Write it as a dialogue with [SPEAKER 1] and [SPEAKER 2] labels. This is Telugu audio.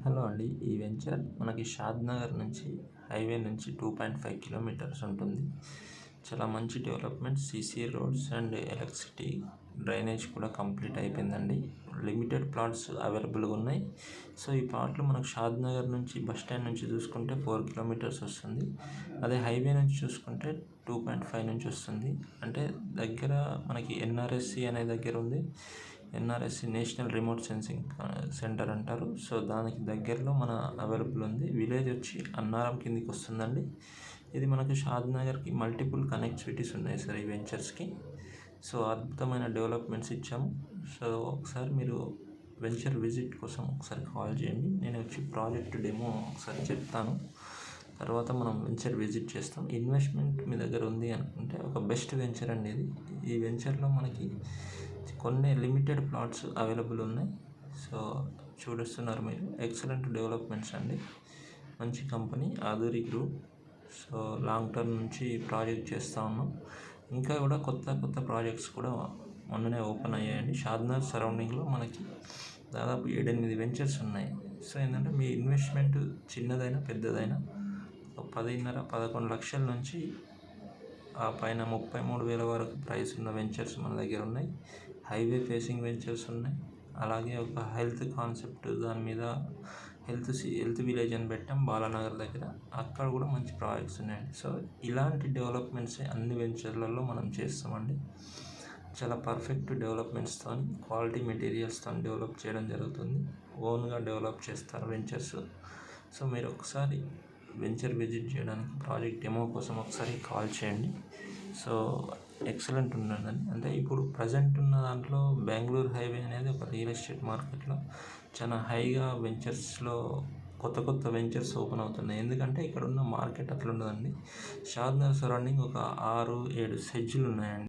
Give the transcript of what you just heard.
[SPEAKER 1] హలో అండి. ఈ వెంచర్ మనకి షాద్‌నగర్ నుంచి హైవే నుంచి 2.5 కిలోమీటర్స్ ఉంటుంది. చాలా మంచి development. CC roads and electricity, drainage కూడా కంప్లీట్ అయిపోయిందండి. లిమిటెడ్ ప్లాట్స్ అవైలబుల్గా ఉన్నాయి. సో ఈ ప్లాట్లు మనకు షాద్‌నగర్ నుంచి బస్ స్టాండ్ నుంచి చూసుకుంటే 4 కిలోమీటర్స్ వస్తుంది. అదే హైవే నుంచి చూసుకుంటే 2.5 నుంచి వస్తుంది. అంటే దగ్గర మనకి ఎన్ఆర్ఎస్సి అనే దగ్గర ఉంది. NRSC national remote sensing centre అంటారు. సో దానికి దగ్గరలో మన అవైలబుల్ ఉంది. విలేజ్ వచ్చి అన్నారం కిందికి వస్తుందండి. ఇది మనకు షాద్‌నగర్కి మల్టిపుల్ కనెక్టివిటీస్ ఉన్నాయి సార్ ఈ వెంచర్స్కి. సో అద్భుతమైన డెవలప్మెంట్స్ ఇచ్చాము. సో ఒకసారి మీరు వెంచర్ విజిట్ కోసం ఒకసారి కాల్ చేయండి. నేను వచ్చి ప్రాజెక్ట్ డెమో ఒకసారి చెప్తాను. తర్వాత మనం వెంచర్ విజిట్ చేస్తాం. ఇన్వెస్ట్మెంట్ మీ దగ్గర ఉంది అనుకుంటే ఒక బెస్ట్ వెంచర్ అండి ఇది. ఈ వెంచర్లో మనకి కొన్ని లిమిటెడ్ ప్లాట్స్ అవైలబుల్ ఉన్నాయి. సో చూస్తున్నారు మీరు. ఎక్సలెంట్ డెవలప్మెంట్స్ అండి. మంచి company ఆధురి group. So long term నుంచి ప్రాజెక్ట్ చేస్తూ ఉన్నాం. ఇంకా కూడా కొత్త ప్రాజెక్ట్స్ కూడా మొన్ననే ఓపెన్ అయ్యాయండి. షాద్‌నగర్ సరౌండింగ్లో మనకి దాదాపు 7-8 వెంచర్స్ ఉన్నాయి. సో ఏంటంటే మీ ఇన్వెస్ట్మెంట్ చిన్నదైనా పెద్దదైనా 10.5-11 లక్షల నుంచి ఆ పైన 33,000 వరకు ప్రైస్ ఉన్న వెంచర్స్ మన దగ్గర ఉన్నాయి. హైవే ఫేసింగ్ వెంచర్స్ ఉన్నాయి. అలాగే ఒక హెల్త్ కాన్సెప్ట్ దాని మీద హెల్త్ విలేజ్ అని పెట్టాం బాలానగర్ దగ్గర. అక్కడ కూడా మంచి ప్రాజెక్ట్స్ ఉన్నాయండి. సో ఇలాంటి డెవలప్మెంట్సే అన్ని వెంచర్లలో మనం చేస్తామండి. చాలా పర్ఫెక్ట్ డెవలప్మెంట్స్తో క్వాలిటీ మెటీరియల్స్తో డెవలప్ చేయడం జరుగుతుంది. ఓన్గా డెవలప్ చేస్తారు వెంచర్స్. సో మీరు ఒకసారి వెంచర్ విజిట్ చేయడానికి ప్రాజెక్ట్ డెమో కోసం ఒకసారి కాల్ చేయండి. సో ఎక్సలెంట్ ఉంటుందండి. అంటే ఇప్పుడు ప్రజెంట్ ఉన్న దాంట్లో బెంగళూరు హైవే అనేది ఒక రియల్ ఎస్టేట్ మార్కెట్లో చాలా హైగా వెంచర్స్లో కొత్త వెంచర్స్ ఓపెన్ అవుతున్నాయి. ఎందుకంటే ఇక్కడ ఉన్న మార్కెట్ అట్లా ఉండదండి. షాద్‌నగర్ సరౌండింగ్ ఒక 6-7 సెడ్జ్లు ఉన్నాయండి.